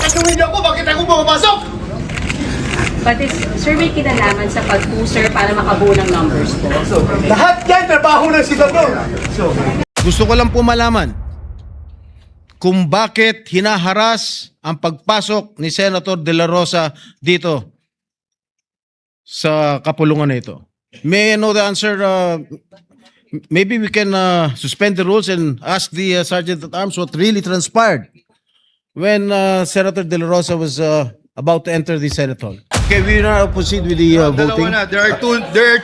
Kakasuhin niyo ako, bakit ako pumapasok? But sir, may kinalaman sa pag-user para makabuo ng numbers po. Lahat yan, trabaho ng senador. Gusto ko lang po malaman kung bakit hinaharas ang pagpasok ni Senator De La Rosa dito sa kapulungan na ito. May I know the answer? Maybe we can suspend the rules and ask the Sergeant at Arms what really transpired when Senator De La Rosa was about to enter the Senate hall. Okay, we now proceed with the voting. There are two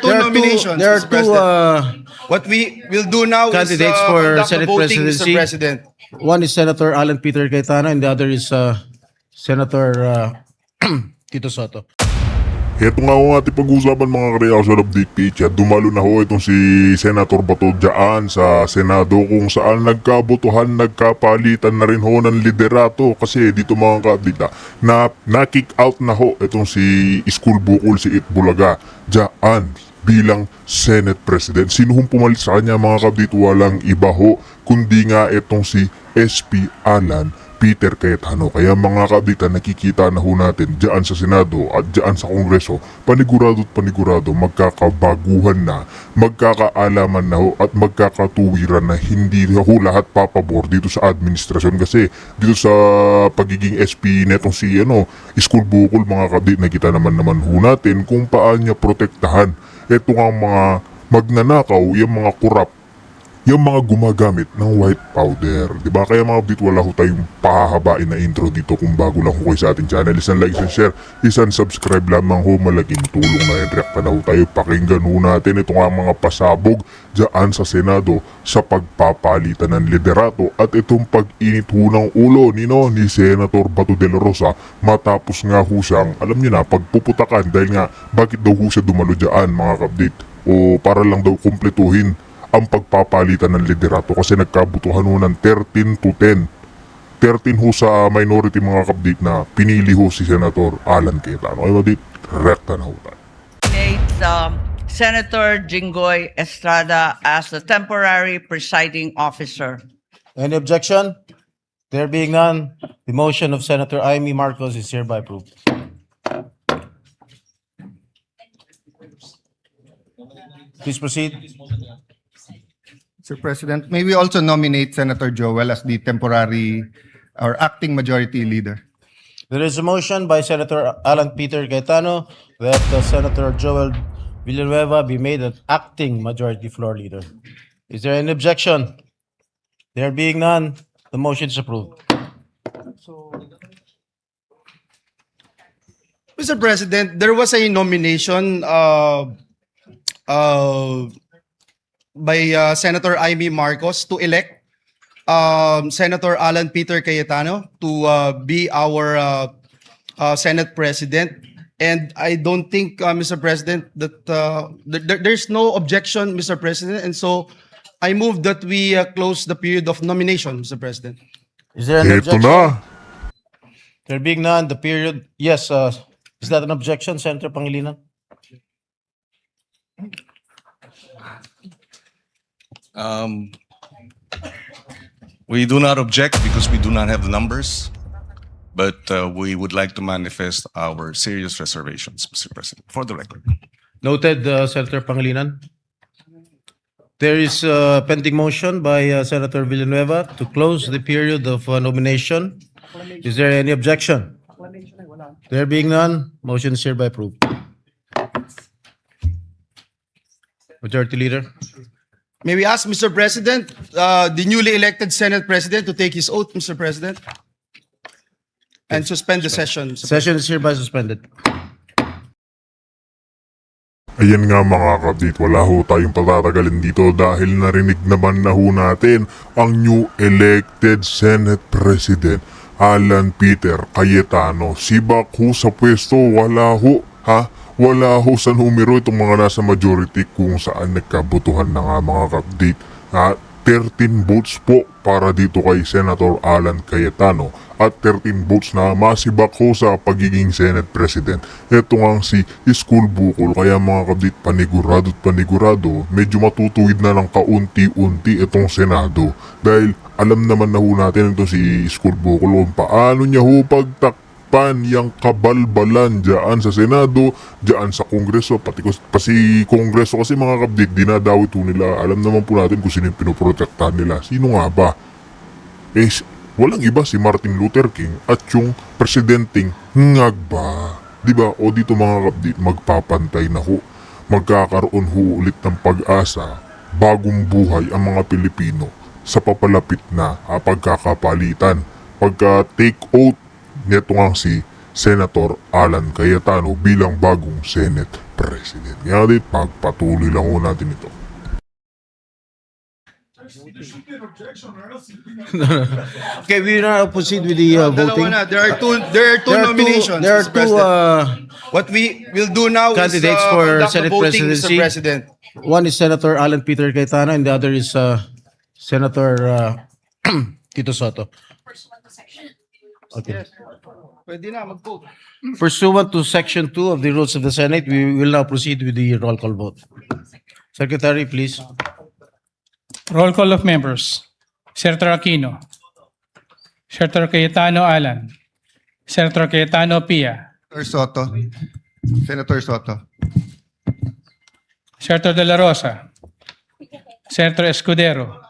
nominations, There are Mr. two President. What we will do now candidates is for conduct Senate the voting, presidency. Mr. President. One is Senator Alan Peter Cayetano and the other is Senator Tito Soto. Ito nga ho ating pag-uusapan mga ka-reaction update page at dumalo na ho itong si Senator Bato dyan sa Senado kung saan nagkabotohan, nagkapalitan na rin ho ng liderato kasi dito mga ka-update na kick out na ho itong si School Bukol si Itbulaga dyan bilang Senate President. Sino hong pumalit sa kanya mga ka-update? Walang iba ho kundi nga itong si SP Alan Peter Cayetano. Kaya mga kabitan, nakikita na ho natin dyan sa Senado at dyan sa Kongreso, panigurado at panigurado, magkakabaguhan na, magkakaalaman na ho at magkakatuwiran na hindi ho lahat papabor dito sa administrasyon. Kasi dito sa pagiging SP netong si School Bukol mga kabit, nakita naman ho natin kung paano niya protektahan ito nga mga magnanakaw, yung mga kurap, yung mga gumagamit ng white powder. Diba? Kaya mga bit, wala ho tayong pahahabain na intro dito. Kung bago lang ho kayo sa ating channel, isang like, isang share, isang subscribe lamang ho. Malaking tulong na yun. React pa na ho tayo. Pakinggan ho natin ito nga mga pasabog dyan sa Senado sa pagpapalitan ng liderato at itong pag-init ho ng ulo ni Senator Bato de la Rosa matapos nga ho siyang, alam niyo na, pagpuputakan dahil nga bakit daw ho siya dumalo dyan mga kabdit o para lang daw kumpletuhin ang pagpapalitan ng liderato kasi nagkabutuhan ho ng 13 to 10. 13 ho sa minority mga kabdit na pinili ho si Senator Alan Cayetano. Ay mabit, rekta na ho tayo. Senator Jinggoy Estrada as the temporary presiding officer. Any objection? There being none, the motion of Senator Amy Marcos is hereby approved. Please proceed. Mr. President, may we also nominate Senator Joel as the temporary or acting majority leader? There is a motion by Senator Alan Peter Cayetano that Senator Joel Villanueva be made an acting majority floor leader. Is there any objection? There being none, the motion is approved. Mr. President, there was a nomination by Senator Amy Marcos to elect Senator Alan Peter Cayetano to be our Senate President. And I don't think, Mr. President, that there's no objection, Mr. President. And so I move that we close the period of nomination, Mr. President. Is there an Ito objection? na. There being none, the period, yes, is that an objection, Senator Pangilinan? We do not object because we do not have the numbers, but we would like to manifest our serious reservations, Mr. President, for the record. Noted, Senator Pangilinan. There is a pending motion by Senator Villanueva to close the period of nomination. Is there any objection? There being none, motion is hereby approved. Majority Leader. May we ask, Mr. President, the newly elected Senate President to take his oath, Mr. President, and suspend the session. Mr. Session is hereby suspended. Ayan nga mga kabdit, wala ho tayong patatagalin dito dahil narinig naman na ho natin ang new elected Senate President Alan Peter Cayetano. Sibak ho sa pwesto, wala ho sa numero itong mga nasa majority kung saan nagkabutuhan na nga mga kabdit. 13 votes po para dito kay Senator Alan Cayetano at 13 votes na masibak ho sa pagiging Senate President. Ito nga si School Bukol, kaya mga kabdit, panigurado at panigurado, medyo matutuwid na ng kaunti-unti itong Senado dahil Alam naman na ho natin ito si Iskul Bocol kung paano niya ho pagtakpan yung kabalbalan dyan sa Senado, dyan sa Kongreso, pa si Kongreso kasi mga kabdik, dinadawit ho nila. Alam naman po natin kung sino yung pinoprotektahan nila. Sino nga ba? Walang iba si Martin Luther King at yung presidenteng Ngagba. Diba? O dito mga kabdik, magpapantay na ho. Magkakaroon ho ulit ng pag-asa, bagong buhay ang mga Pilipino sa papalapit na pagkakapalitan. Pagka take oath neto nga si Senator Alan Cayetano bilang bagong Senate President. Nga din, pagpatuloy lang ho natin ito. Okay, we now proceed with the voting. Dalawa na. There are two nominations, There are Mr. two President. What we will do now candidates is for conduct the Senate voting, presidency. Mr. President. One is Senator Alan Peter Cayetano and the other is Senator Tito Soto. Okay. Pwede na, mag-vote. Pursuant to Section 2 of the Rules of the Senate, we will now proceed with the roll call vote. Secretary, please. Roll call of members. Senator Aquino. Senator Cayetano Alan. Senator Cayetano Pia. Senator Soto. Senator De La Rosa. Senator Escudero.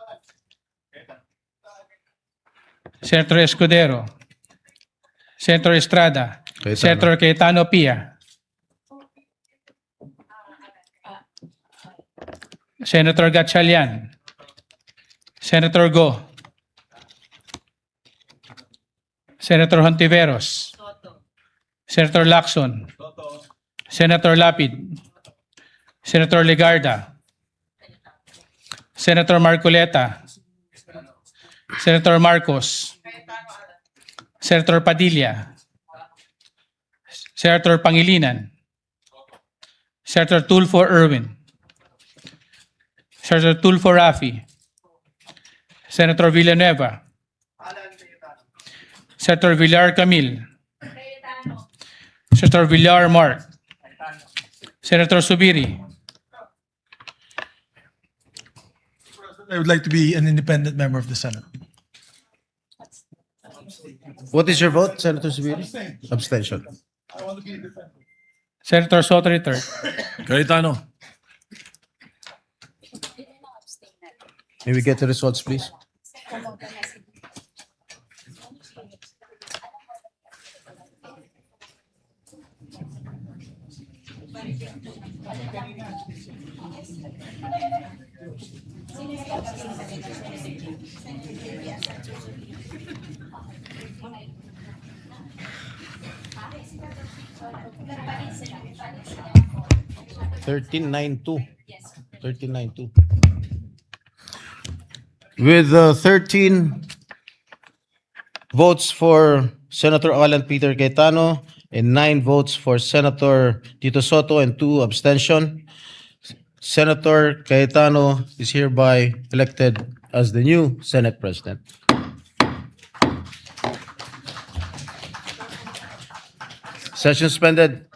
Senator Escudero. Senator Estrada. Cayetano. Senator Cayetano Pia. Senator Gatchalian. Senator Go. Senator Hontiveros. Senator Lacson. Senator Lapid. Senator Legarda. Senator Marcoleta. Senator Marcos. Senator Padilla. Senator Pangilinan. Senator Tulfo Erwin. Senator Tulfo Rafi. Senator Villanueva. Senator Villar Camil. Senator Villar Mark. Senator Subiri. I would like to be an independent member of the Senate. What is your vote, Senator Subiri? Abstention. Senator Soto III. Cayetano. May we get the results, please? $13.92. $13.92. With 13 votes for Senator Alan Peter Cayetano and 9 votes for Senator Tito Soto and 2 abstention, Senator Cayetano is hereby elected as the new Senate President. Session suspended.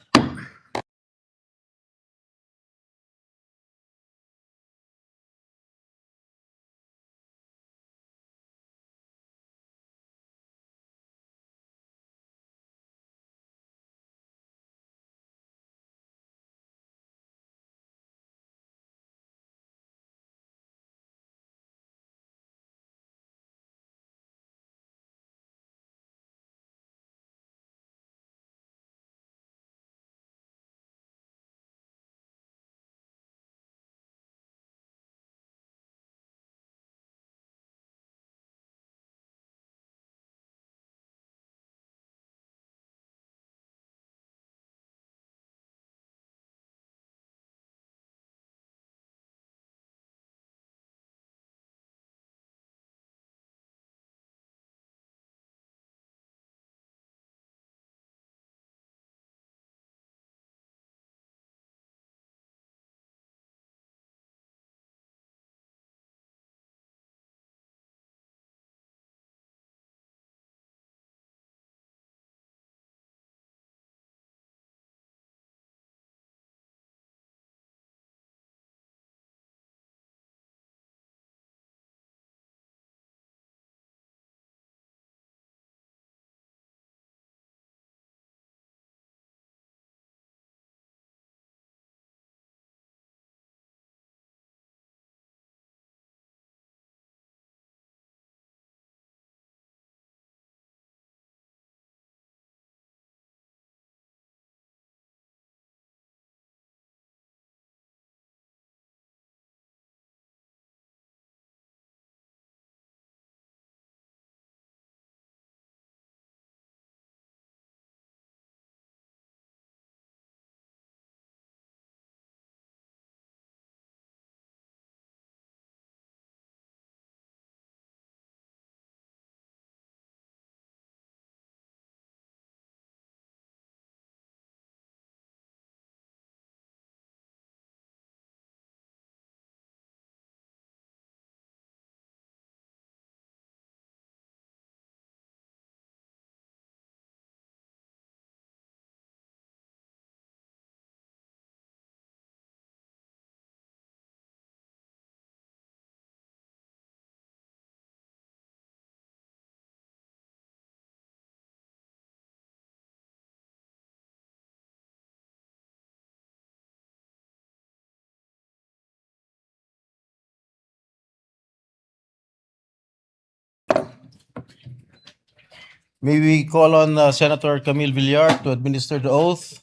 May we call on Senator Camille Villar to administer the oath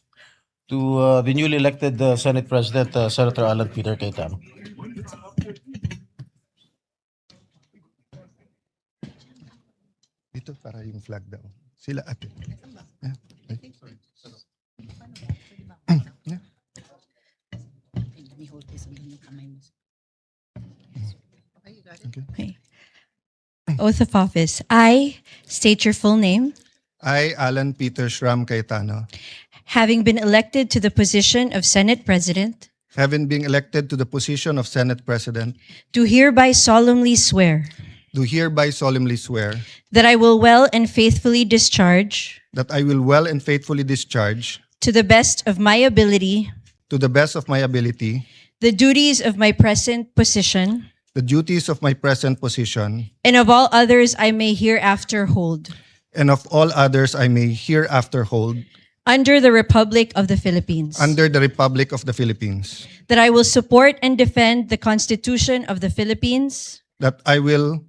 to the newly elected Senate President, Senator Alan Peter Cayetano. Dito para yung flag daw. Sila ate. Yeah. Yeah. Okay. Oath of office. I state your full name, I, Alan Peter Shram Cayetano, having been elected to the position of Senate President, having been elected to the position of Senate President, do hereby solemnly swear do hereby solemnly swear that I will well and faithfully discharge, that I will well and faithfully discharge, to the best of my ability, to the best of my ability, the duties of my present position the duties of my present position, and of all others I may hereafter hold, and of all others I may hereafter hold, under the Republic of the Philippines. under the Republic of the Philippines, That I will support and defend the Constitution of the Philippines, that I will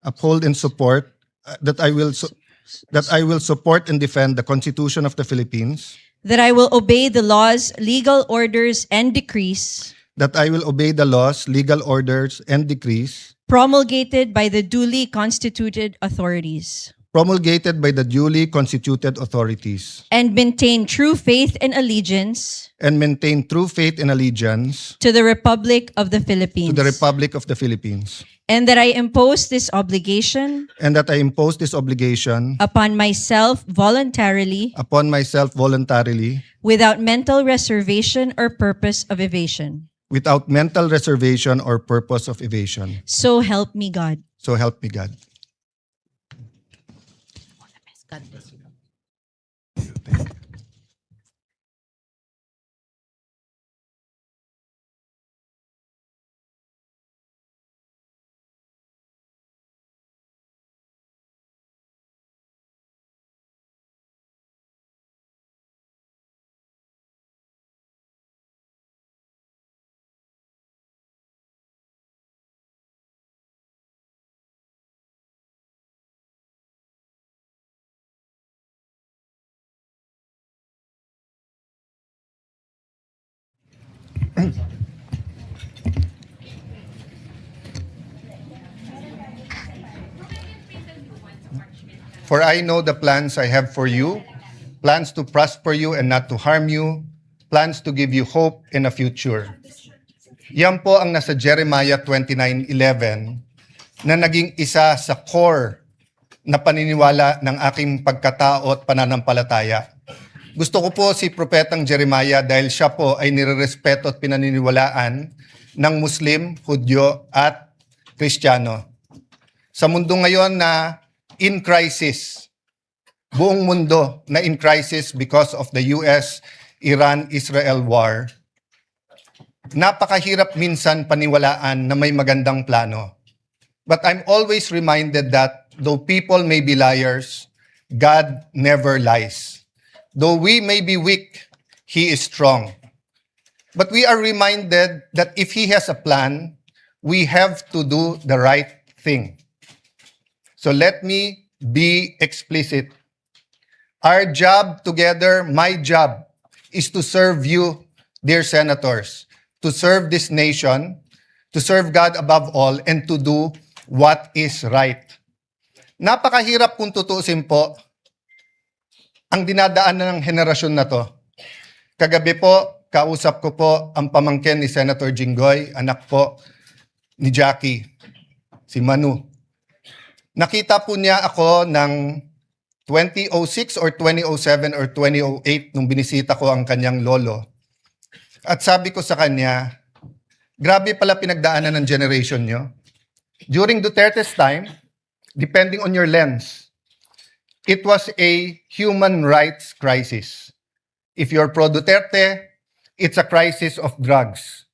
uphold and support, that I will support and defend the Constitution of the Philippines, that I will obey the laws, legal orders, and decrees that I will obey the laws, legal orders, and decrees promulgated by the duly constituted authorities, promulgated by the duly constituted authorities, and maintain true faith and allegiance and maintain true faith and allegiance to the Republic of the Philippines, to the Republic of the Philippines, and that I impose this obligation and that I impose this obligation upon myself voluntarily, upon myself voluntarily, without mental reservation or purpose of evasion. without mental reservation or purpose of evasion. So help me God. So help me God. For I know the plans I have for you, plans to prosper you and not to harm you, plans to give you hope in a future. Yan po ang nasa Jeremiah 29:11 na naging isa sa core na paniniwala ng aking pagkatao at pananampalataya. Gusto ko po si Propetang Jeremiah dahil siya po ay nirerespeto at pinaniniwalaan ng Muslim, Hudyo at Kristiyano. Sa mundo ngayon na in crisis, buong mundo na in crisis because of the US-Iran-Israel war, napakahirap minsan paniwalaan na may magandang plano. But I'm always reminded that though people may be liars, God never lies. Though we may be weak, He is strong. But we are reminded that if He has a plan, we have to do the right thing. So let me be explicit. Our job together, my job, is to serve you, dear senators, to serve this nation, to serve God above all, and to do what is right. Napakahirap kung tutuusin po ang dinadaanan ng henerasyon na to. Kagabi po, kausap ko po ang pamangkin ni Senator Jinggoy, anak po ni Jackie, si Manu. Nakita po niya ako ng 2006 or 2007 or 2008 nung binisita ko ang kanyang lolo. At sabi ko sa kanya, grabe pala pinagdaanan ng generation nyo. During Duterte's time, depending on your lens, it was a human rights crisis. If you're pro-Duterte, it's a crisis of drugs,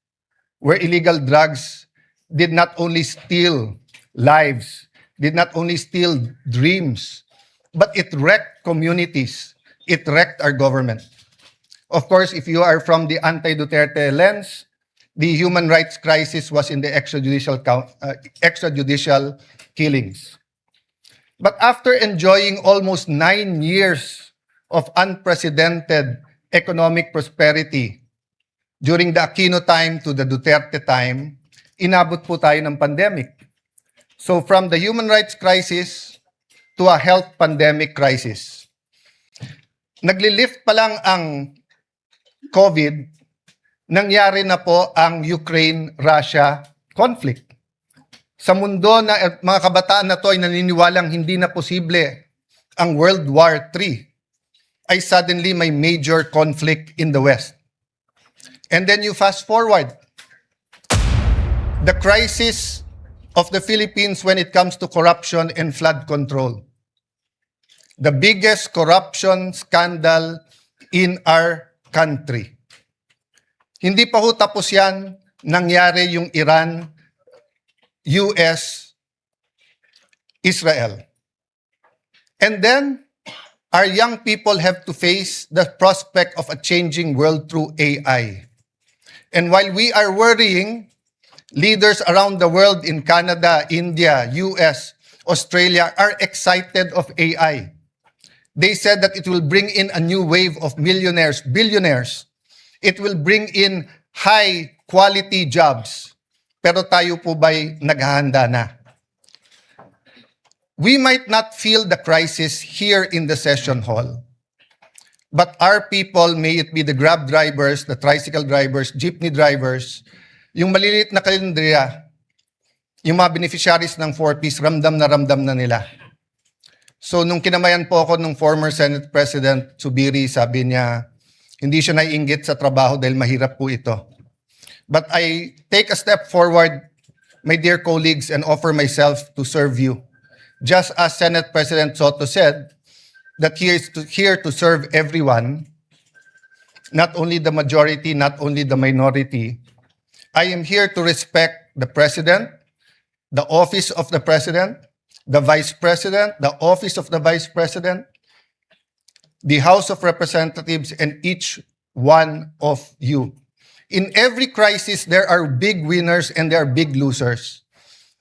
where illegal drugs did not only steal lives, did not only steal dreams, but it wrecked communities. It wrecked our government. Of course, if you are from the anti-Duterte lens, the human rights crisis was in the extrajudicial killings. But after enjoying almost 9 years of unprecedented economic prosperity during the Aquino time to the Duterte time, inabot po tayo ng pandemic. So from the human rights crisis to a health pandemic crisis. Naglilift pa lang ang COVID, nangyari na po ang Ukraine-Russia conflict. Sa mundo na mga kabataan na to ay naniniwalang hindi na posible ang World War III, ay suddenly may major conflict in the West. And then you fast forward. The crisis of the Philippines when it comes to corruption and flood control. The biggest corruption scandal in our country. Hindi pa ho tapos yan, nangyari yung Iran, US, Israel. And then, our young people have to face the prospect of a changing world through AI. And while we are worrying, leaders around the world in Canada, India, US, Australia are excited of AI. They said that it will bring in a new wave of millionaires, billionaires. It will bring in high-quality jobs. Pero tayo po ba'y naghahanda na? We might not feel the crisis here in the session hall. But our people, may it be the Grab drivers, the tricycle drivers, jeepney drivers, yung maliliit na kalendriya, yung mga beneficiaries ng 4Ps, ramdam na nila. So nung kinamayan po ako ng former Senate President Zubiri, sabi niya, hindi siya naiinggit sa trabaho dahil mahirap po ito. But I take a step forward, my dear colleagues, and offer myself to serve you. Just as Senate President Soto said, that he is here to serve everyone, not only the majority, not only the minority. I am here to respect the President, the office of the President, the Vice President, the office of the Vice President, the House of Representatives, and each one of you. In every crisis, there are big winners and there are big losers.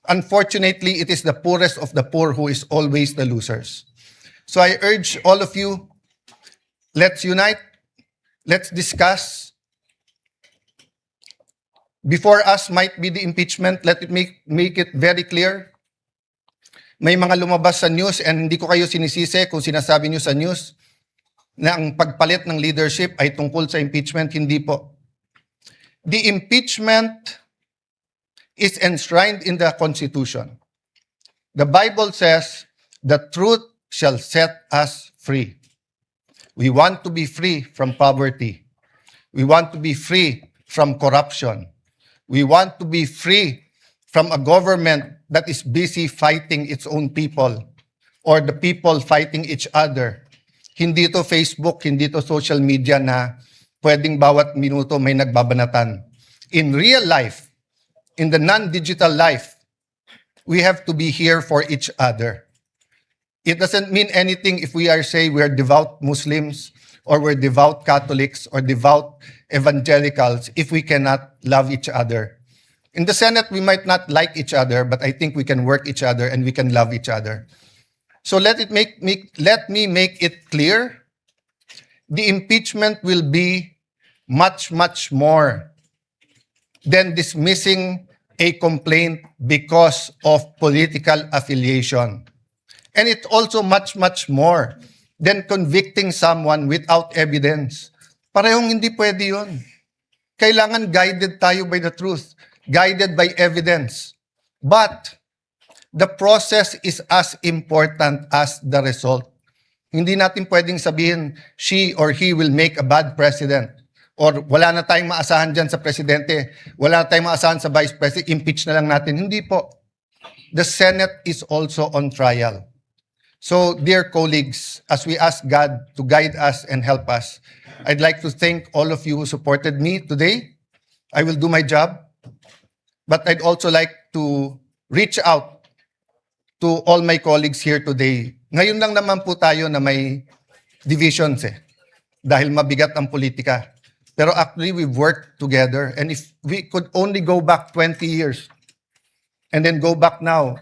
Unfortunately, it is the poorest of the poor who is always the losers. So I urge all of you, let's unite, let's discuss. Before us might be the impeachment, let it make it very clear. May mga lumabas sa news and hindi ko kayo sinisisi kung sinasabi nyo sa news na ang pagpalit ng leadership ay tungkol sa impeachment. Hindi po. The impeachment is enshrined in the Constitution. The Bible says, the truth shall set us free. We want to be free from poverty. We want to be free from corruption. We want to be free from a government that is busy fighting its own people or the people fighting each other. Hindi to Facebook, hindi to social media na pwedeng bawat minuto may nagbabanatan. In real life, in the non-digital life, we have to be here for each other. It doesn't mean anything if we are say we're devout Muslims or we're devout Catholics or devout evangelicals if we cannot love each other. In the Senate, we might not like each other, but I think we can work each other and we can love each other. So let me make it clear. The impeachment will be much, much more than dismissing a complaint because of political affiliation. And it's also much, much more than convicting someone without evidence. Parehong hindi pwede yun. Kailangan guided tayo by the truth, guided by evidence. But the process is as important as the result. Hindi natin pwedeng sabihin, she or he will make a bad president. Or wala na tayong maasahan dyan sa presidente, wala na tayong maasahan sa vice president, impeach na lang natin. Hindi po. The Senate is also on trial. So, dear colleagues, as we ask God to guide us and help us, I'd like to thank all of you who supported me today. I will do my job. But I'd also like to reach out to all my colleagues here today. Ngayon lang naman po tayo na may divisions dahil mabigat ang politika. Pero actually, we've worked together. And if we could only go back 20 years and then go back now,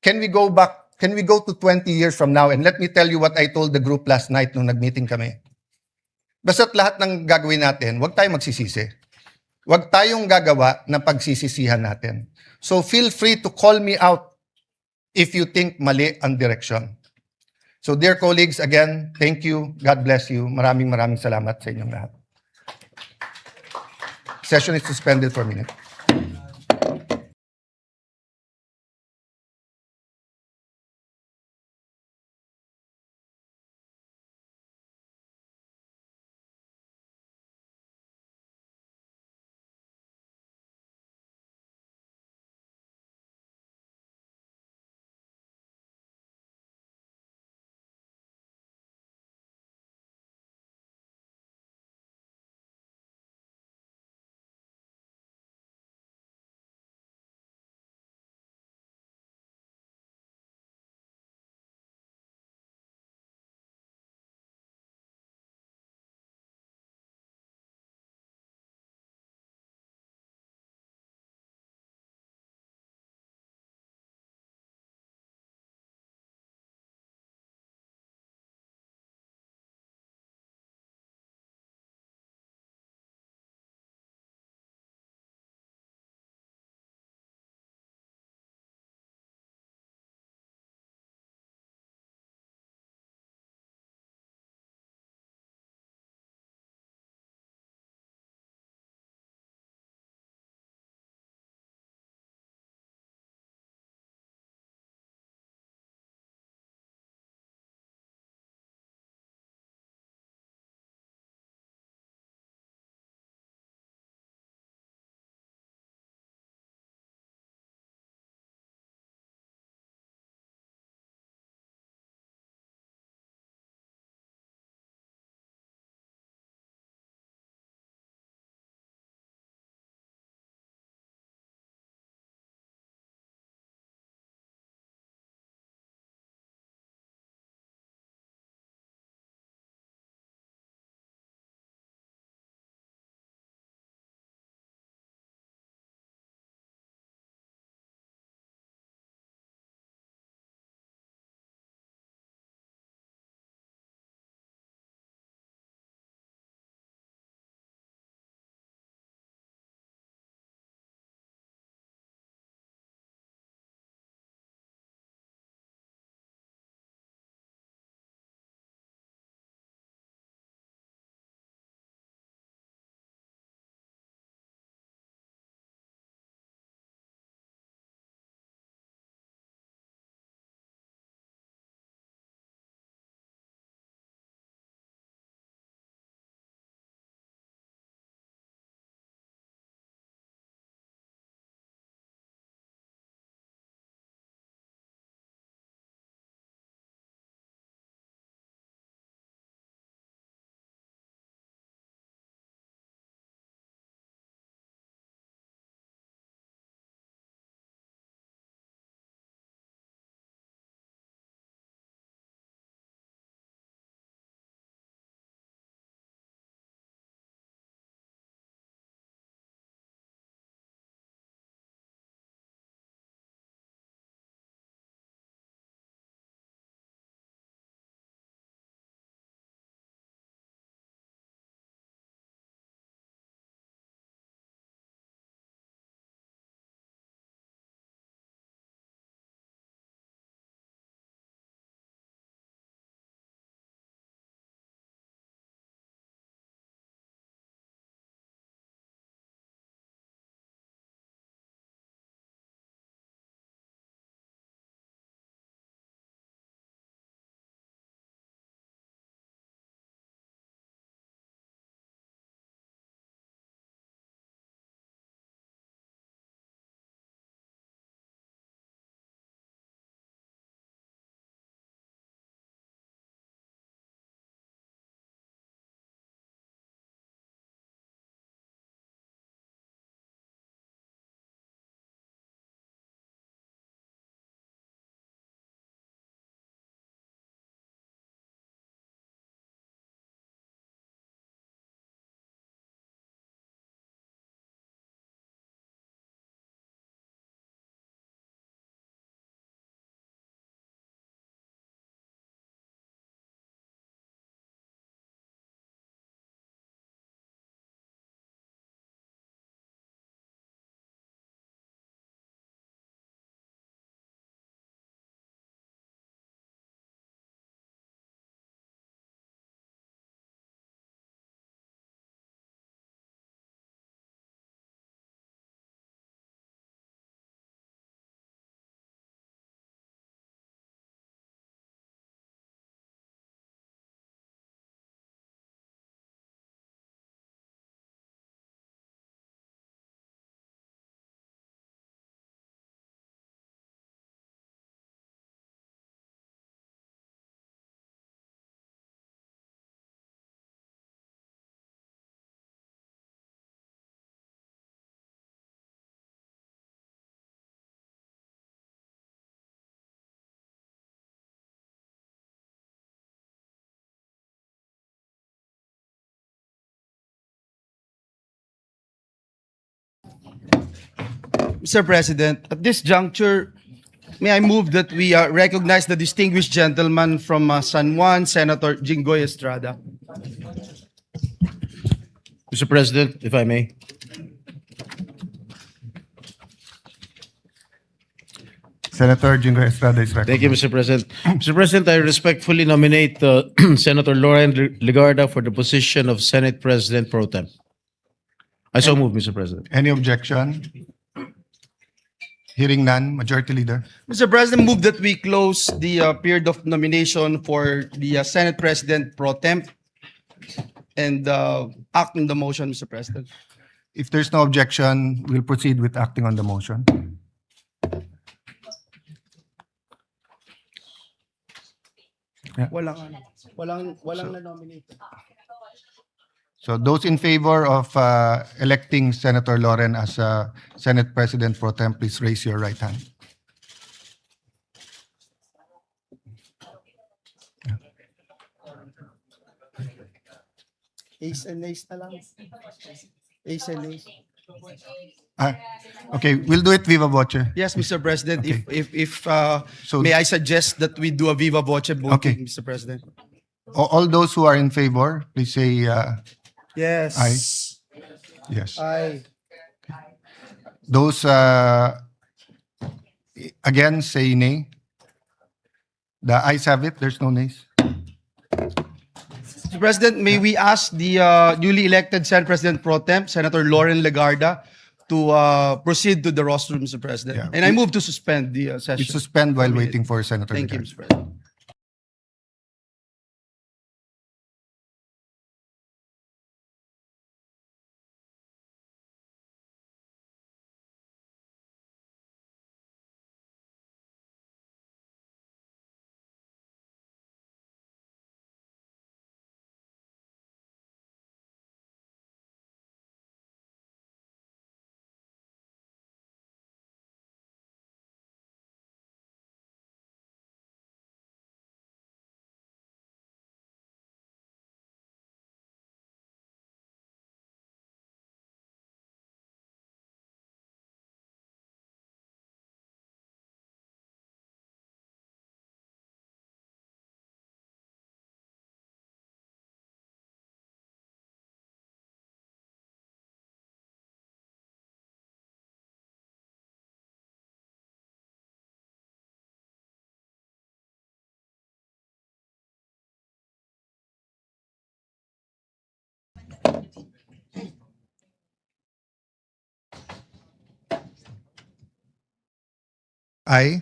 can we go back Can we go to 20 years from now? And let me tell you what I told the group last night nung nag-meeting kami. Basta't lahat ng gagawin natin, huwag tayong magsisisi. Huwag tayong gagawa ng pagsisisihan natin. So feel free to call me out if you think mali ang direction. So dear colleagues, again, thank you. God bless you. Maraming salamat sa inyong lahat. Session is suspended for a minute. Mr. President, at this juncture, may I move that we recognize the distinguished gentleman from San Juan, Senator Jinggoy Estrada. Mr. President, if I may. Senator Jingo Estrada is Thank you, recognized. Mr. President. Mr. President, I respectfully nominate Senator Lauren Legarda for the position of Senate President Pro Tem. I so move, Mr. President. Any objection? Hearing none, Majority Leader. Mr. President, move that we close the period of nomination for the Senate President Pro Temp and act on the motion, Mr. President. If there's no objection, we'll proceed with acting on the motion. Walang na-nominate. So those in favor of electing Senator Loren as Senate President Pro Tem, please raise your right hand. Ace and ace na lang. Ace and ace. Ah, okay, we'll do it viva voce. Yes, Mr. President, Okay. if So- may I suggest that we do a viva voce voting, Okay. Mr. President? All those who are in favor, please say Yes. aye. Yes. Aye. Those against, say nay. The ayes have it. There's no nays. Mr. President, may we ask the newly elected Senate President Pro Temp, Senator Lauren Legarda, to proceed to the rostrum, Mr. President. Yeah. And I move to suspend the We session. suspend while waiting for Senator. Thank you, Legarda. Mr. President. I,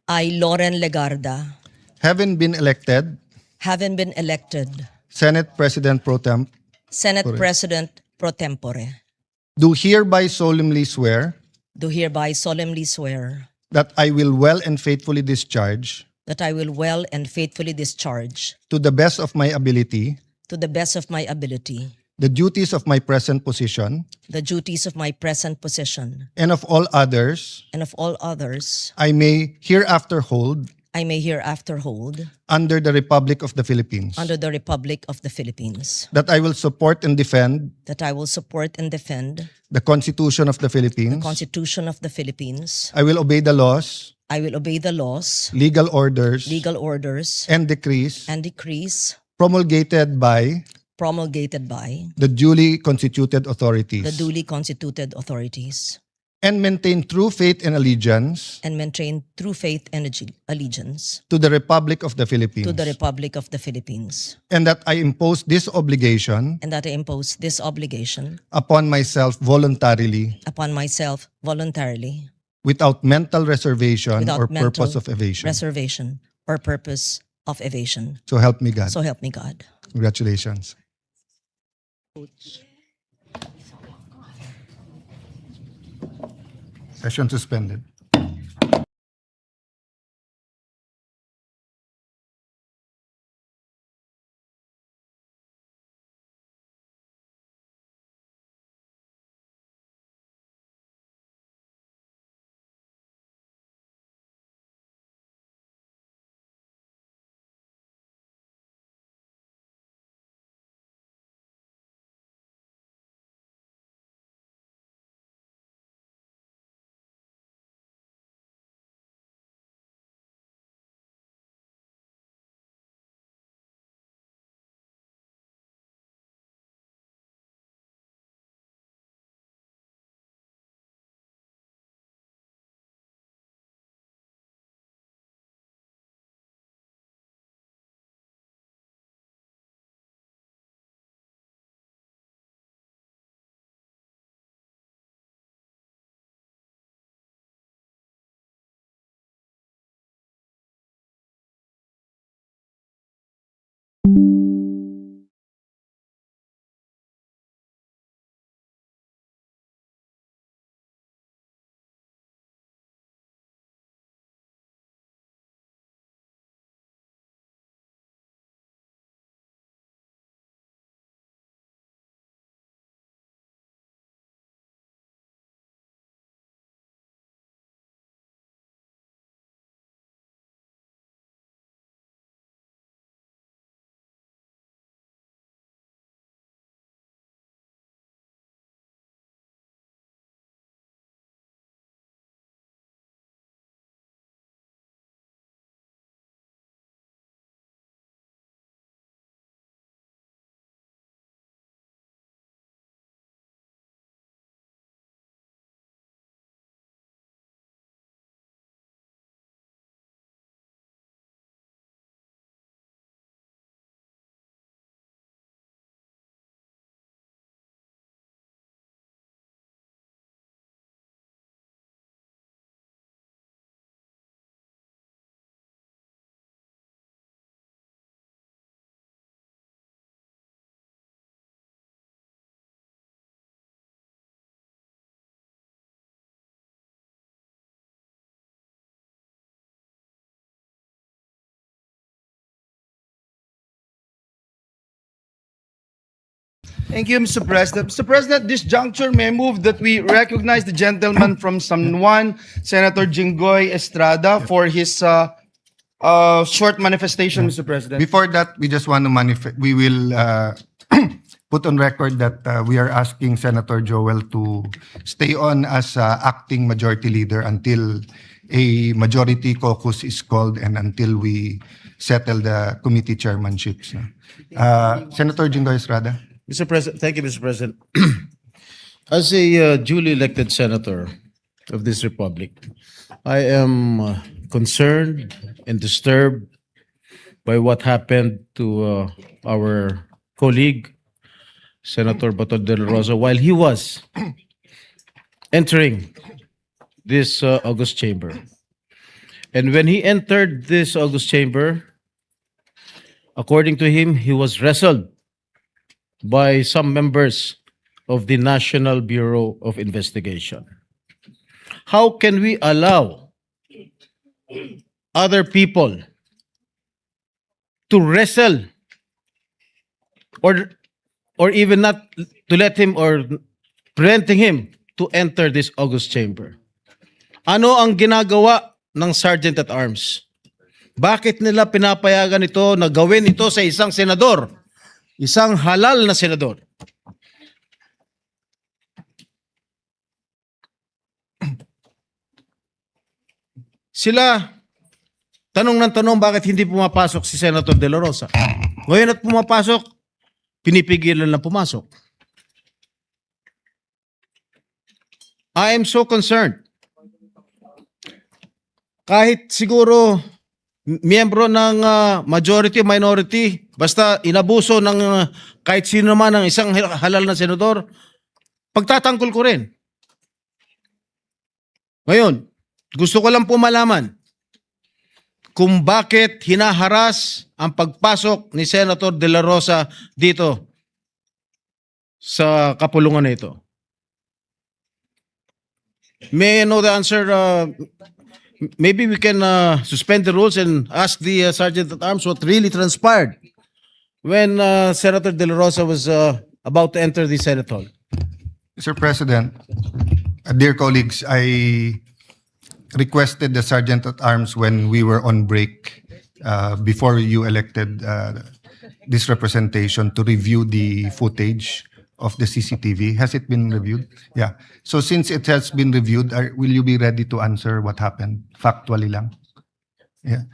I, Lauren Legarda, having been elected having been elected Senate President Pro Tem, Senate Correct. President pro tempore, do hereby solemnly swear do hereby solemnly swear that I will well and faithfully discharge, that I will well and faithfully discharge, to the best of my ability, to the best of my ability, the duties of my present position the duties of my present position, and of all others and of all others I may hereafter hold I may hereafter hold under the Republic of the Philippines. under the Republic of the Philippines, That I will support and defend that I will support and defend the Constitution of the the Philippines. Constitution of the Philippines. I will obey the laws, I will obey the laws, legal orders, legal orders, and decrees and decrees promulgated by promulgated by the duly constituted authorities. the duly constituted authorities, And maintain true faith and allegiance and maintain true faith and allegiance to the Republic of the Philippines. to the Republic of the Philippines, And that I impose this obligation and that I impose this obligation upon myself voluntarily, upon myself voluntarily, without mental reservation without or mental purpose of evasion. reservation or purpose of evasion. So help me God. So help me God. Congratulations. Session suspended. Thank you, Mr. President. Mr. President, this juncture may move that we recognize the gentleman from San Juan, Senator Jinggoy Estrada, for his short manifestation, Mr. President. Before that, we just want to we will put on record that we are asking Senator Joel to stay on as acting majority leader until a majority caucus is called and until we settle the committee chairmanships. Senator Jinggoy Estrada. Mr. President, thank you, Mr. President. As a duly elected senator of this republic, I am concerned and disturbed by what happened to our colleague, Senator Bato de la Rosa, while he was entering this August chamber. And when he entered this August chamber, according to him, he was wrestled by some members of the National Bureau of Investigation. How can we allow other people to wrestle or even not to let him or preventing him to enter this August chamber? Ano ang ginagawa ng Sergeant at Arms? Bakit nila pinapayagan ito na gawin ito sa isang senador? Isang halal na senador. Sila, tanong ng tanong bakit hindi pumapasok si Senator De La Rosa. Ngayon at pumapasok, pinipigilan na pumasok. I am so concerned. Kahit siguro miyembro ng majority, minority, basta inabuso ng kahit sino naman ng isang halal na senador, pagtatanggol ko rin. Ngayon, gusto ko lang po malaman kung bakit hinaharas ang pagpasok ni Senator De La Rosa dito sa kapulungan na ito. May I know the answer? Maybe we can suspend the rules and ask the Sergeant at Arms what really transpired when Senator De La Rosa was about to enter the Senate Hall. Mr. President, dear colleagues, I requested the Sergeant at Arms when we were on break before you elected this representation to review the footage of the CCTV. Has it been reviewed? Yeah. So since it has been reviewed, will you be ready to answer what happened? Factually lang. Yeah.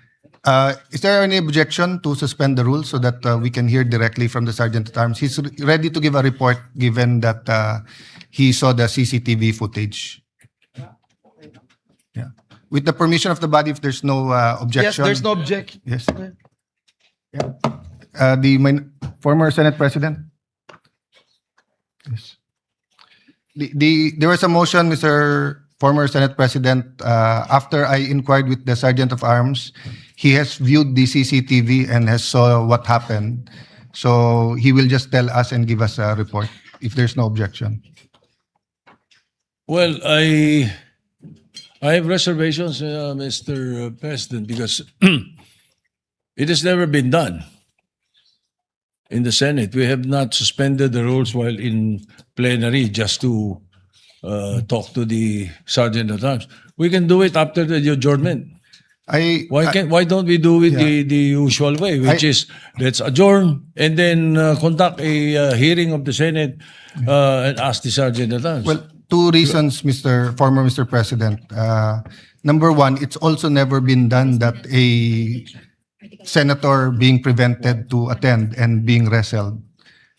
Is there any objection to suspend the rules so that we can hear directly from the Sergeant at Arms? He's ready to give a report given that he saw the CCTV footage. Yeah. With the permission of the body, if there's no Yes, objection. there's no objection. Yes. Yeah. Former Senate President. Yes. There was a motion, Mr. former Senate President, after I inquired with the Sergeant of Arms, he has viewed the CCTV and has saw what happened. So he will just tell us and give us a report if there's no objection. Well, I have reservations, Mr. President, because it has never been done in the Senate. We have not suspended the rules while in plenary just to talk to the Sergeant at Arms. We can do it after the adjournment. Why don't we do it the usual way, which is let's adjourn and then conduct a hearing of the Senate and ask the Sergeant at Arms. Well, two reasons, former Mr. President. Number one, it's also never been done that a senator being prevented to attend and being wrestled.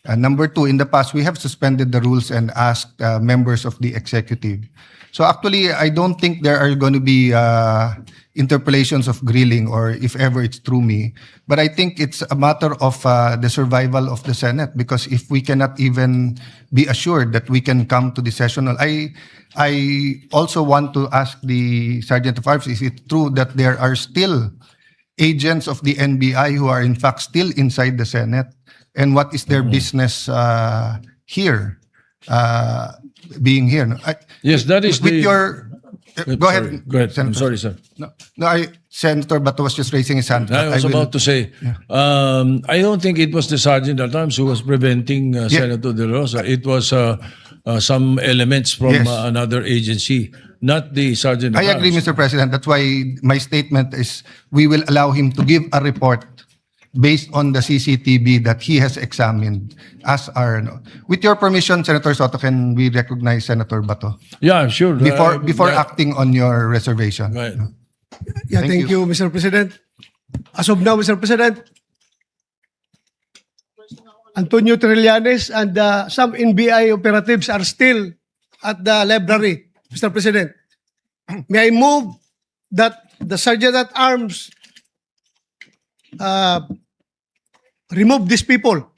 Number two, in the past, we have suspended the rules and asked members of the executive. So actually, I don't think there are going to be interpolations of grilling or if ever it's through me. But I think it's a matter of the survival of the Senate, because if we cannot even be assured that we can come to the sessional, I also want to ask the Sergeant of Arms, is it true that there are still agents of the NBI who are in fact still inside the Senate? And what is their business here, being here? No, Yes, that is with the... your... go ahead. Go ahead. I'm Senator. sorry, sir. No, Senator Bato was just raising his hand. I was about to say, I don't think it was the Sergeant at Arms who was preventing Senator De La Rosa. It was some elements from Yes. another agency, not the Sergeant at I agree, Arms. Mr. President. That's why my statement is we will allow him to give a report based on the CCTV that he has examined as our... With your permission, Senator Soto, can we recognize Senator Bato? Yeah, sure. Before acting on your reservation. Right. Yeah, Thank you. Mr. President. As of now, Mr. President, Antonio Trillanes and some NBI operatives are still at the library, Mr. President. May I move that the Sergeant at Arms remove these people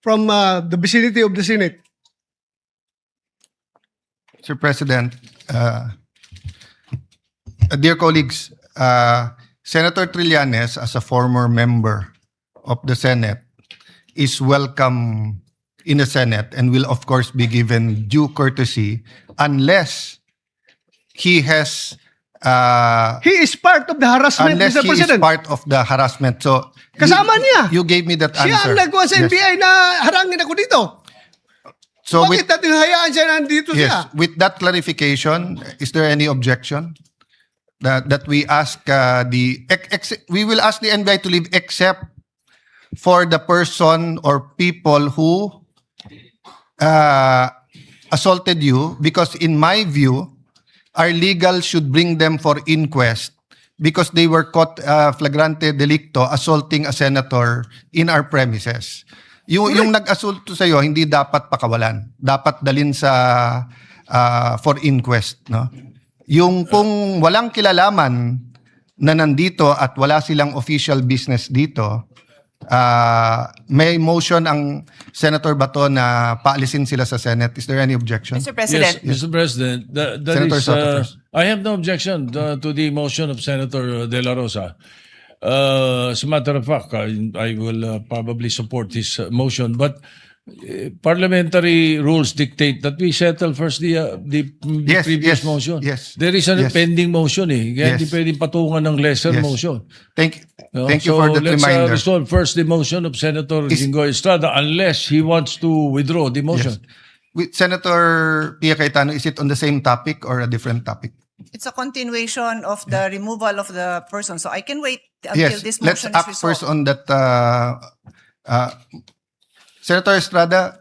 from the vicinity of the Senate? Mr. President, dear colleagues, Senator Trillanes, as a former member of the Senate, is welcome in the Senate and will of course be given due courtesy unless he has He is part of the harassment, unless Mr. he President. is part of the harassment. So Kasama niya. You gave me that Siya answer. ang nagkuha sa Yes. NBI na harangin ako dito. So Bakit natin hayaan siya nandito yes, siya? with that clarification, is there any objection that we ask we will ask the NBI to leave except for the person or people who assaulted you, because in my view, our legal should bring them for inquest because they were caught flagrante delicto assaulting a senator in our premises. Yung nag-assault sa'yo, hindi dapat pakawalan. Dapat dalin sa for inquest. No? Yung kung walang kilalaman na nandito at wala silang official business dito, may motion ang Senator Bato na paalisin sila sa Senate. Is there any objection? Mr. President, Yes, Mr. President, that Senator is, Soto first. I have no objection to the motion of Senator De La Rosa. As a matter of fact, I will probably support his motion, but parliamentary rules dictate that we settle first the Yes, previous yes, motion. yes, There is a yes. pending motion Kaya hindi Yes. pwedeng patungan ng lesser Yes. motion. Thank No? you So for that let's reminder. resolve first the motion of Senator Jingo Estrada unless he wants to withdraw the motion. With Senator Pia Cayetano, is it on the same topic or a different topic? It's a continuation of the removal of the person. So I can wait until Yes, this let's motion is act resolved. first on that. Senator Estrada,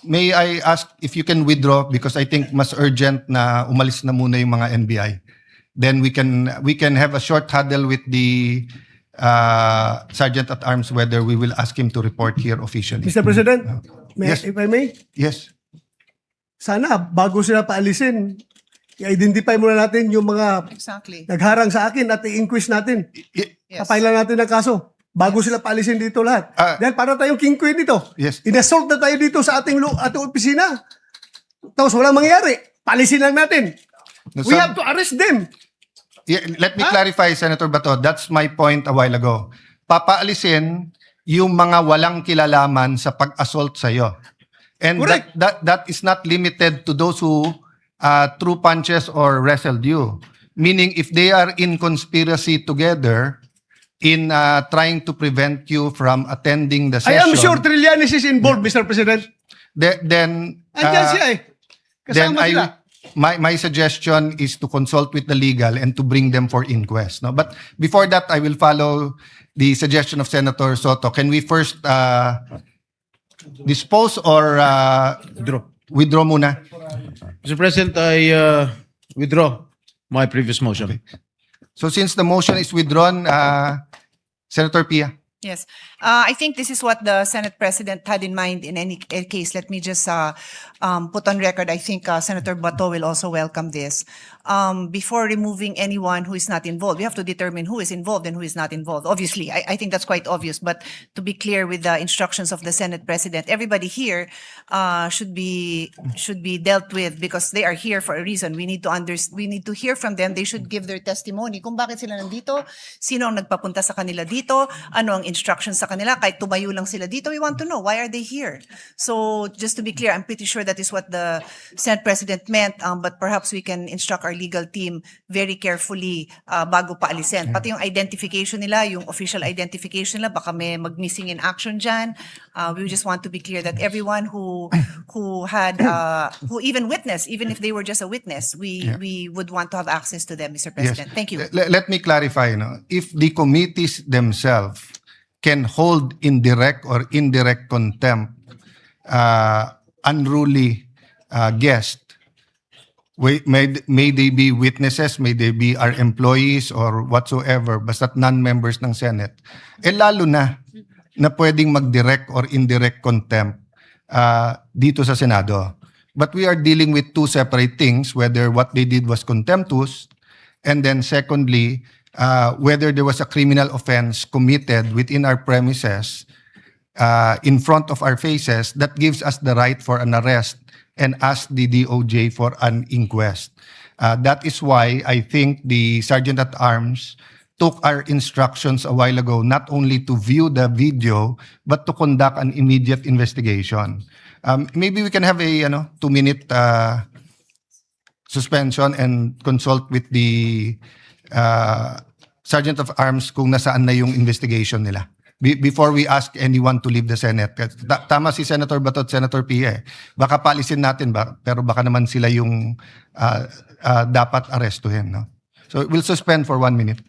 may I ask if you can withdraw because I think mas urgent na umalis na muna yung mga NBI. Then we can have a short huddle with the Sergeant at Arms whether we will ask him to report here officially. Mr. President, Yes. if I may, Yes. sana bago sila paalisin, i-identify muna natin yung mga Exactly. nagharang sa akin at i-inquest natin. Yes. Papailan natin ng kaso bago sila paalisin dito lahat. Dahil para tayong king queen dito. Yes. Inassault na tayo dito sa ating opisina. Tapos walang mangyayari. Paalisin lang natin. We have to arrest them. Let me clarify, Senator Bato. That's my point a while ago. Papaalisin yung mga walang kilalaman sa pag-assault sa'yo. And that is not limited to those who threw punches or wrestled you. Meaning, if they are in conspiracy together in trying to prevent you from attending the session, Trillanes is involved, Mr. President. then my suggestion is to consult with the legal and to bring them for inquest. No, but before that, I will follow the suggestion of Senator Soto. Can we first dispose or withdraw muna? Mr. President, I withdraw my previous motion. So since the motion is withdrawn, Senator Pia. Yes. I think this is what the Senate President had in mind in any case. Let me just put on record, I think Senator Bato will also welcome this. Before removing anyone who is not involved, we have to determine who is involved and who is not involved. Obviously, I think that's quite obvious, but to be clear with the instructions of the Senate President, everybody here should be dealt with because they are here for a reason. We need to hear from them. They should give their testimony kung bakit sila nandito, sino ang nagpapunta sa kanila dito, ano ang instructions sa kanila, kahit tumayo lang sila dito, we want to know, why are they here? So just to be clear, I'm pretty sure that is what the Senate President meant, but perhaps we can instruct our legal team very carefully bago paalisin. Pati yung identification nila, yung official identification nila, baka may mag-missing in action dyan. We just want to be clear that everyone who even witnessed, even if they were just a witness, we would want to have access to them, Mr. President. Thank you. Let me clarify. No? If the committees themselves can hold in direct or indirect contempt unruly guests, may they be witnesses, may they be our employees or whatsoever, basta't non-members ng Senate, lalo na pwedeng mag-direct or indirect contempt dito sa Senado. But we are dealing with two separate things, whether what they did was contemptuous, and then secondly, whether there was a criminal offense committed within our premises in front of our faces that gives us the right for an arrest and ask the DOJ for an inquest. That is why I think the Sergeant-at-Arms took our instructions a while ago not only to view the video but to conduct an immediate investigation. Maybe we can have a 2-minute suspension and consult with the Sergeant-of-Arms kung nasaan na yung investigation nila before we ask anyone to leave the Senate. Tama si Senator Bato at Senator Pia. Baka palisin natin pero baka naman sila yung dapat arestuhin. No? So we'll suspend for 1 minute.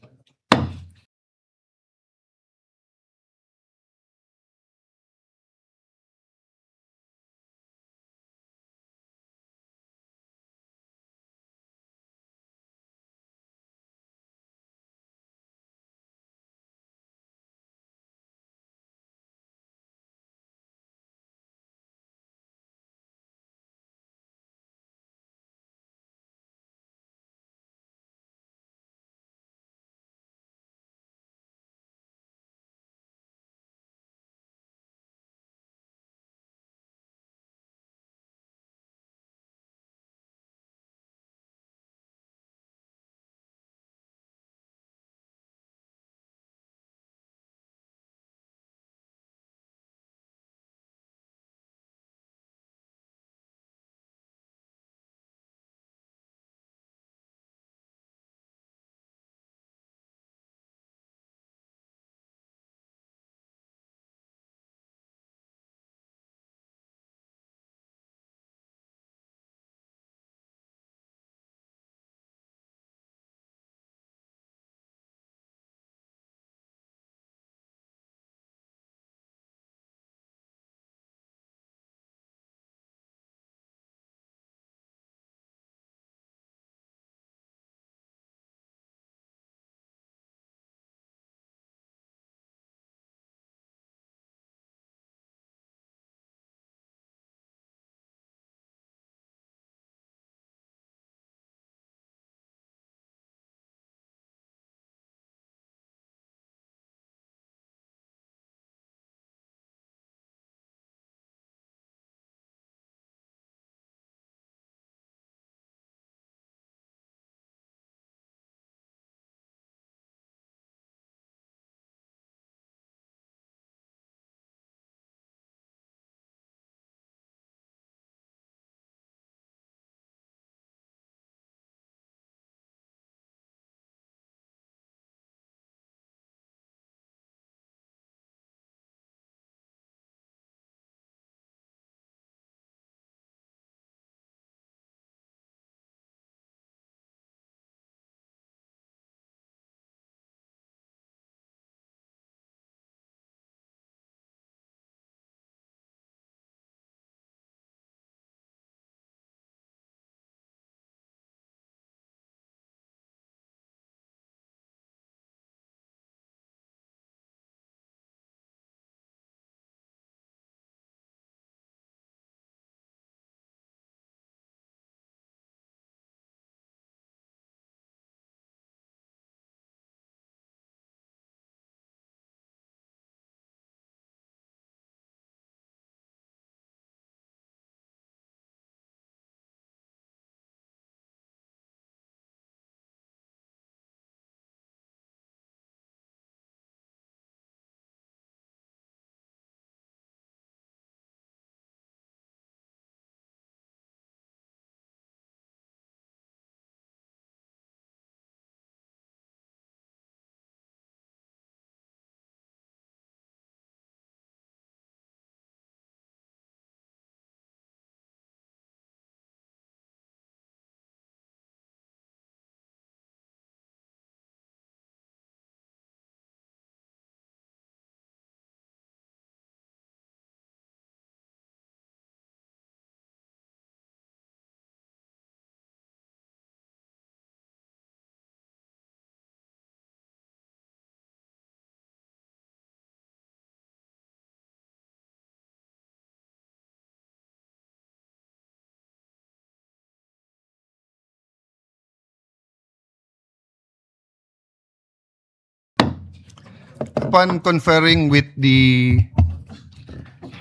upon conferring with the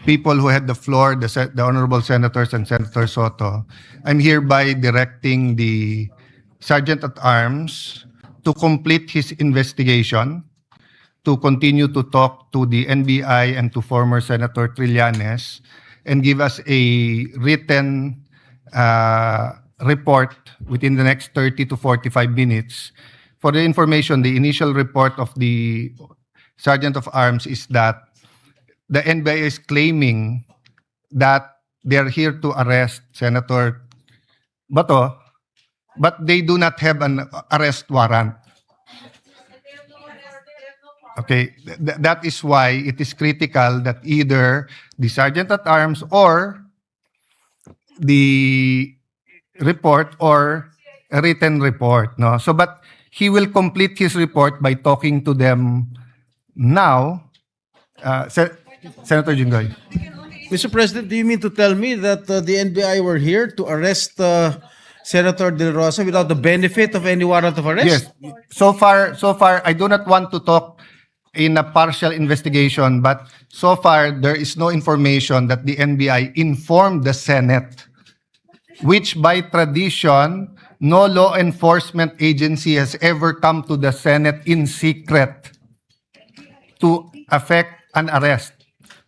people who had the floor, the honorable senators and Senator Soto, I'm hereby directing the Sergeant at Arms to complete his investigation, to continue to talk to the NBI and to former Senator Trillanes, and give us a written report within the next 30 to 45 minutes. For the information, the initial report of the Sergeant of Arms is that the NBI is claiming that they're here to arrest Senator Bato, but they do not have an arrest warrant. Okay, that is why it is critical that either the Sergeant at Arms or the report or a written report, no? So, but he will complete his report by talking to them now. Senator Jinggoy. Mr. President, do you mean to tell me that the NBI were here to arrest Senator De La Rosa without the benefit of any warrant of arrest? Yes. So far, I do not want to talk in a partial investigation, but so far there is no information that the NBI informed the Senate, which by tradition, no law enforcement agency has ever come to the Senate in secret to effect an arrest.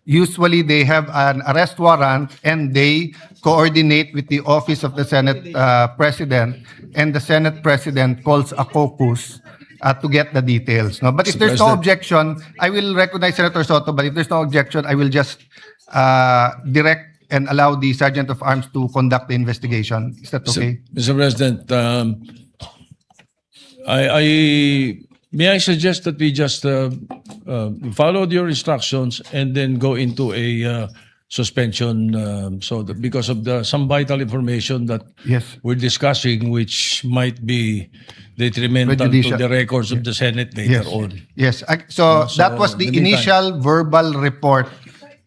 Usually they have an arrest warrant and they coordinate with the office of the Senate President, and the Senate President calls a caucus to get the details. No? But if Mr. there's no President. objection, I will recognize Senator Soto, but if there's no objection, I will just direct and allow the Sergeant of Arms to conduct the investigation. Is that okay? Mr. President, may I suggest that we just follow your instructions and then go into a suspension, so that because of some vital information that Yes. we're discussing, which might be detrimental Prejudicial. to the records of the Senate later on. Yes. So So, that was the in the meantime- initial verbal report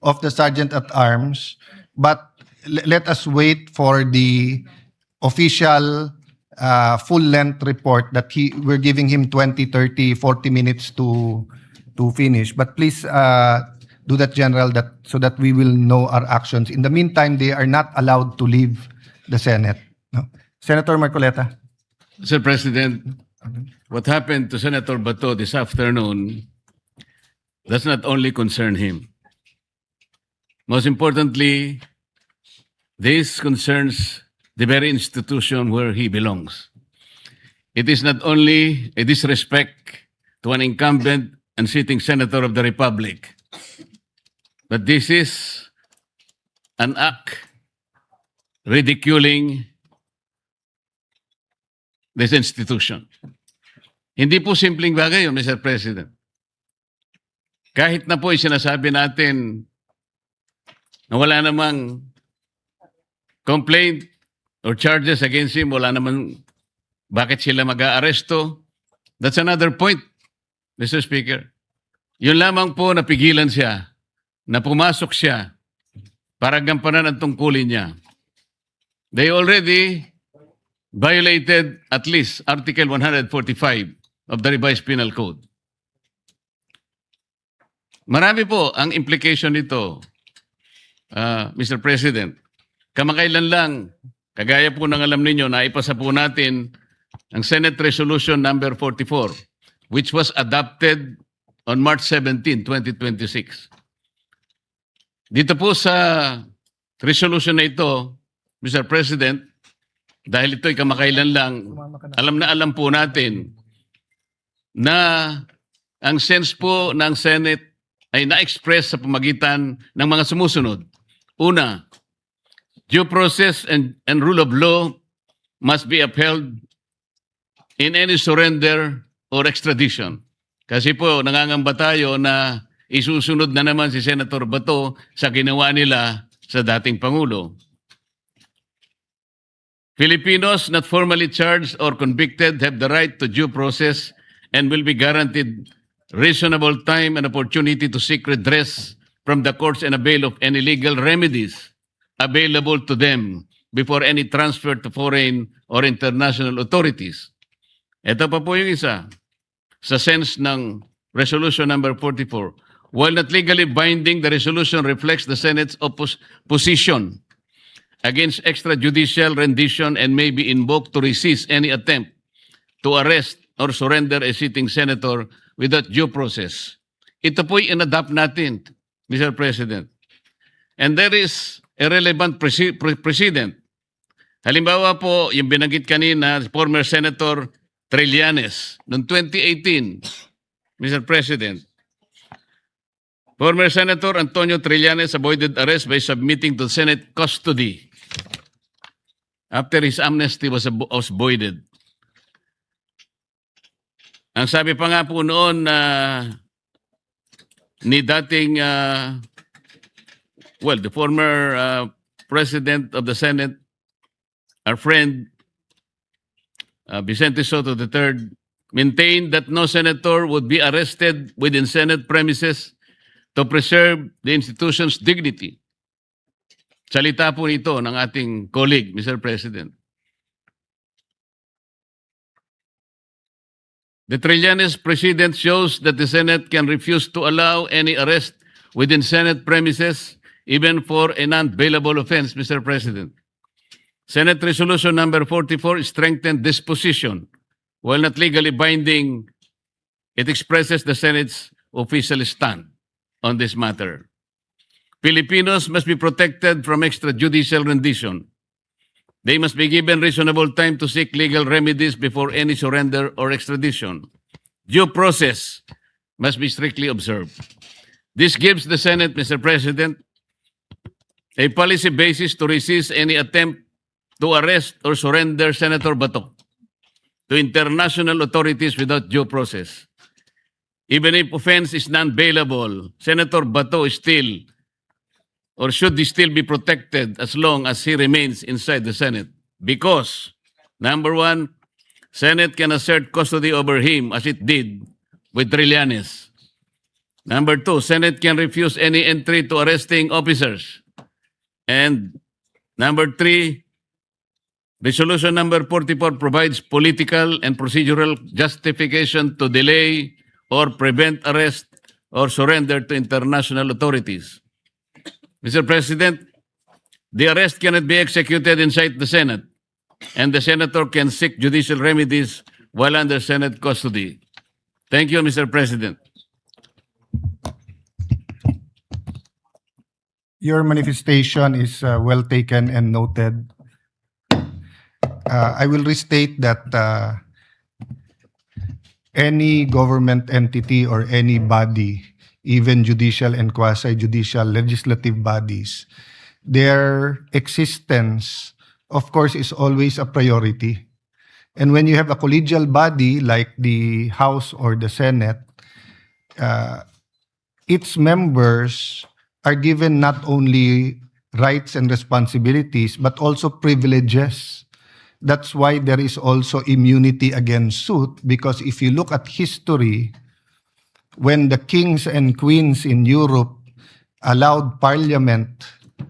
of the Sergeant at Arms, but let us wait for the official full-length report that we're giving him 20, 30, 40 minutes to finish. But please do that, General, so that we will know our actions. In the meantime, they are not allowed to leave the Senate. No? Senator Marcoleta. Mr. President, what happened to Senator Bato this afternoon does not only concern him. Most importantly, this concerns the very institution where he belongs. It is not only a disrespect to an incumbent and sitting senator of the Republic, but this is an act ridiculing this institution. Hindi po simpleng bagay yun, Mr. President. Kahit na po yung sinasabi natin na wala namang complaint or charges against him, wala namang bakit sila mag-aaresto. That's another point, Mr. Speaker. Yun lamang po napigilan siya, na pumasok siya para gampanan ang tungkulin niya. They already violated at least Article 145 of the Revised Penal Code. Marami po ang implication nito, Mr. President. Kamakailan lang, kagaya po ng alam ninyo, naipasa po natin ang Senate Resolution number 44, which was adopted on March 17, 2026. Dito po sa resolution na ito, Mr. President, dahil ito'y kamakailan lang, alam po natin na ang sense po ng Senate ay na-express sa pamagitan ng mga sumusunod. Una, due process and rule of law must be upheld in any surrender or extradition. Kasi po, nangangamba tayo na isusunod na naman si Senator Bato sa ginawa nila sa dating Pangulo. Filipinos not formally charged or convicted have the right to due process and will be guaranteed reasonable time and opportunity to seek redress from the courts and avail of any legal remedies available to them before any transfer to foreign or international authorities. Ito pa po yung isa. Sa sense ng Resolution number 44. While not legally binding, the resolution reflects the Senate's position against extrajudicial rendition and may be invoked to resist any attempt to arrest or surrender a sitting senator without due process. Ito po'y in-adapt natin, Mr. President. And there is a relevant precedent. Halimbawa po, yung binanggit kanina, former Senator Trillanes, noong 2018, Mr. President, former Senator Antonio Trillanes avoided arrest by submitting to Senate custody after his amnesty was voided. Ang sabi pa nga po noon ni dating, the former President of the Senate, our friend Vicente Soto III, maintained that no senator would be arrested within Senate premises to preserve the institution's dignity. Salita po ito ng ating colleague, Mr. President. The Trillanes precedent shows that the Senate can refuse to allow any arrest within Senate premises, even for a non-bailable offense, Mr. President. Senate Resolution number 44 strengthened this position. While not legally binding, it expresses the Senate's official stand on this matter. Filipinos must be protected from extrajudicial rendition. They must be given reasonable time to seek legal remedies before any surrender or extradition. Due process must be strictly observed. This gives the Senate, Mr. President, a policy basis to resist any attempt to arrest or surrender Senator Bato to international authorities without due process. Even if offense is non-bailable, Senator Bato is still or should still be protected as long as he remains inside the Senate. Because, number one, Senate can assert custody over him as it did with Trillanes. Number two, Senate can refuse any entry to arresting officers. And number three, Resolution number 44 provides political and procedural justification to delay or prevent arrest or surrender to international authorities. Mr. President, the arrest cannot be executed inside the Senate, and the senator can seek judicial remedies while under Senate custody. Thank you, Mr. President. Your manifestation is well taken and noted. I will restate that any government entity or any body, even judicial and quasi-judicial legislative bodies, their existence, of course, is always a priority. And when you have a collegial body like the House or the Senate, its members are given not only rights and responsibilities, but also privileges. That's why there is also immunity against suit, because if you look at history, when the kings and queens in Europe allowed parliament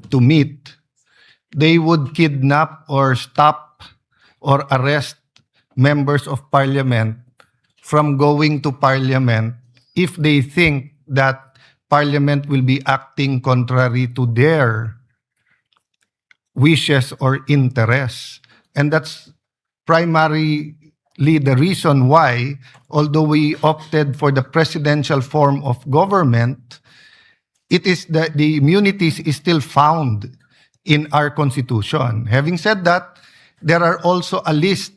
to meet, they would kidnap or stop or arrest members of parliament from going to parliament if they think that parliament will be acting contrary to their wishes or interests. And that's primarily the reason why, although we opted for the presidential form of government, it is that the immunities is still found in our constitution. Having said that, there are also a list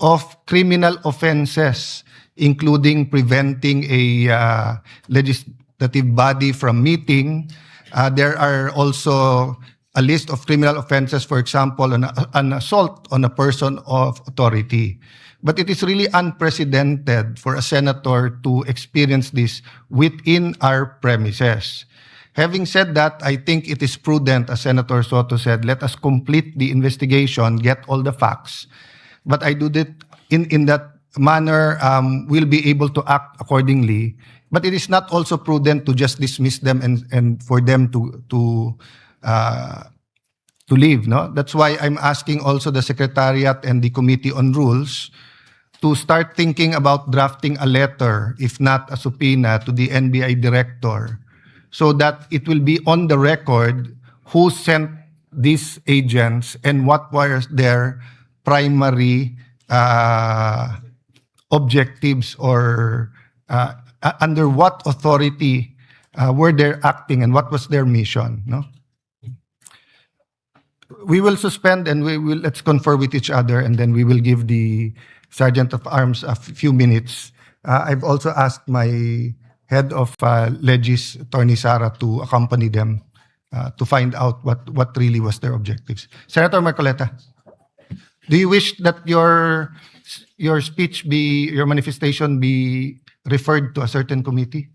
of criminal offenses, including preventing a legislative body from meeting. There are also a list of criminal offenses, for example, an assault on a person of authority. But it is really unprecedented for a senator to experience this within our premises. Having said that, I think it is prudent, as Senator Soto said, let us complete the investigation, get all the facts. But I do that in that manner, we'll be able to act accordingly. But it is not also prudent to just dismiss them and for them to leave, no? That's why I'm asking also the Secretariat and the Committee on Rules to start thinking about drafting a letter, if not a subpoena, to the NBI director, so that it will be on the record who sent these agents and what were their primary objectives, or under what authority were they acting and what was their mission, no? We will suspend and let's confer with each other, and then we will give the Sergeant of Arms a few minutes. I've also asked my head of Legis, Attorney Sara, to accompany them to find out what really was their objectives. Senator Marcoleta, do you wish that your speech your manifestation be referred to a certain committee?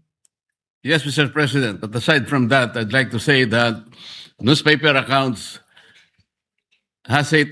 Yes, Mr. President. But aside from that, I'd like to say that newspaper accounts has it